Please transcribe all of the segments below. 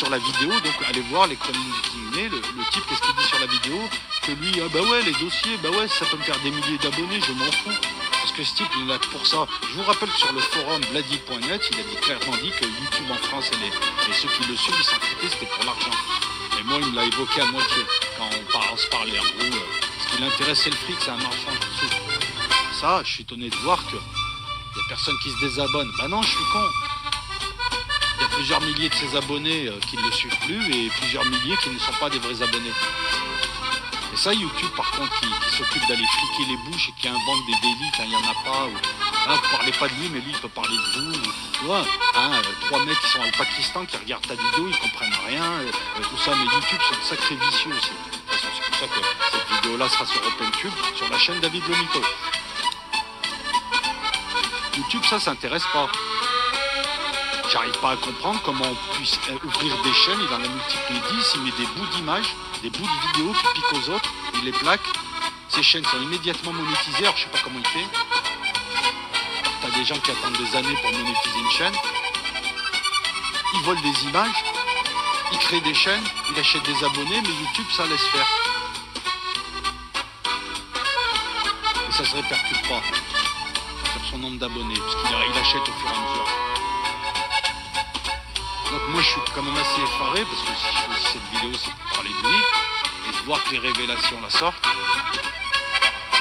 sur la vidéo, donc allez voir les chroniques dîner, le type qu'est-ce qu'il dit sur la vidéo, que lui, ah bah ouais les dossiers, bah ouais ça peut me faire des milliers d'abonnés, je m'en fous. Parce que ce type il est là pour ça. Je vous rappelle que sur le forum bladi.net, il a clairement dit que YouTube en France et ceux qui le suivent, ils s'en foutaient, c'était pour l'argent. Et moi il me l'a évoqué à moitié, quand on se parlait en gros, ce qui l'intéresse c'est le fric, c'est un marchand de sous. Ça, je suis étonné de voir que il y a personne qui se désabonne. Bah non, je suis con. Il y a plusieurs milliers de ses abonnés qui ne le suivent plus et plusieurs milliers qui ne sont pas des vrais abonnés. Et ça, YouTube, par contre, qui s'occupe d'aller fliquer les bouches et qui invente des délits quand il n'y en a pas. Ou, hein, vous parlez pas de lui, mais lui, il peut parler de vous. Tu vois, hein, 3 mecs qui sont au Pakistan, qui regardent ta vidéo, ils comprennent rien. Tout ça, mais YouTube, c'est un sacré vicieux aussi. De toute façon, c'est pour ça que cette vidéo-là sera sur OpenTube, sur la chaîne David Le Mito. YouTube, ça s'intéresse pas. J'arrive pas à comprendre comment on puisse ouvrir des chaînes, il en a multiplié 10, il met des bouts d'images, des bouts de vidéos qui piquent aux autres, il les plaque. Ces chaînes sont immédiatement monétisées, alors je sais pas comment il fait. T'as des gens qui attendent des années pour monétiser une chaîne. Ils volent des images, ils créent des chaînes, ils achètent des abonnés, mais YouTube ça laisse faire. Et ça se répercute pas sur son nombre d'abonnés, puisqu'il achète au fur et à mesure. Donc moi je suis quand même assez effaré, parce que si je fais aussi cette vidéo c'est pour parler de lui, et de voir que les révélations la sortent,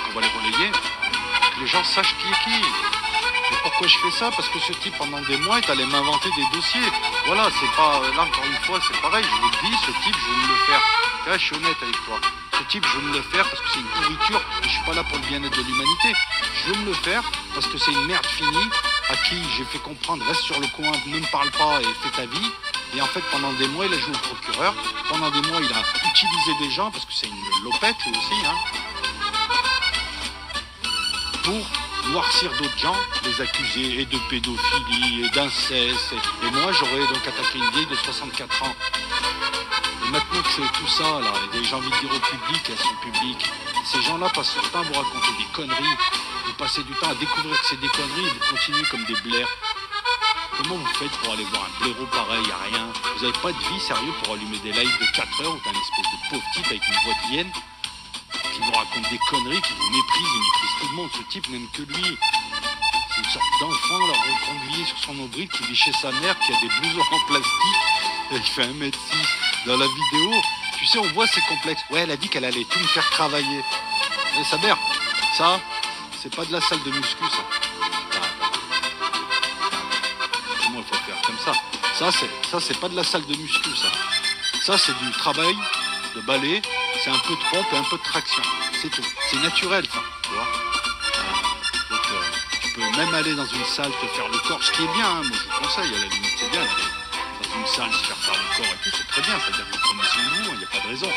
qu'on va les relayer, que les gens sachent qui est qui. Et pourquoi je fais ça? Parce que ce type pendant des mois est allé m'inventer des dossiers. Voilà, c'est pas, là encore une fois c'est pareil, je vous le dis, ce type je veux me le faire. Là je suis honnête avec toi. Ce type je veux me le faire parce que c'est une pourriture, et je suis pas là pour le bien-être de l'humanité. Je veux me le faire parce que c'est une merde finie, à qui j'ai fait comprendre, reste sur le coin, ne me parle pas et fais ta vie. Et en fait, pendant des mois, il a joué au procureur. Pendant des mois, il a utilisé des gens, parce que c'est une lopette, lui aussi, hein, pour noircir d'autres gens, les accuser et de pédophilie et d'inceste. Et moi, j'aurais donc attaqué une vieille de 64 ans. Et maintenant que c'est tout ça, là, et j'ai envie de dire au public, à son public, ces gens-là passent leur temps à vous raconter des conneries. Vous passez du temps à découvrir que c'est des conneries et vous continuez comme des blairs. Comment vous faites pour aller voir un blaireau pareil, à rien? Vous n'avez pas de vie, sérieux, pour allumer des lives de 4 heures où t'as une espèce de pauvre type avec une voix de hyène qui vous raconte des conneries, qui vous méprise, il méprise tout le monde. Ce type n'aime que lui. C'est une sorte d'enfant, là, recroquevillé sur son nombril, qui vit chez sa mère, qui a des blousons en plastique, et il fait 1m6 dans la vidéo. Tu sais, on voit ses complexes. Ouais, elle a dit qu'elle allait tout me faire travailler. Mais sa mère, ça, c'est pas de la salle de muscu, ça. Comment il faut faire comme ça? Ça, c'est pas de la salle de muscu, ça. Ça, c'est du travail de balai, c'est un peu de pompe et un peu de traction. C'est tout. C'est naturel, ça, tu vois. Donc, tu peux même aller dans une salle te faire le corps, ce qui est bien, hein, moi je vous conseille, à la limite, c'est bien d'aller dans une salle se faire le corps et tout, c'est très bien, c'est-à-dire que vous prenez soin de vous, il n'y a pas de raison.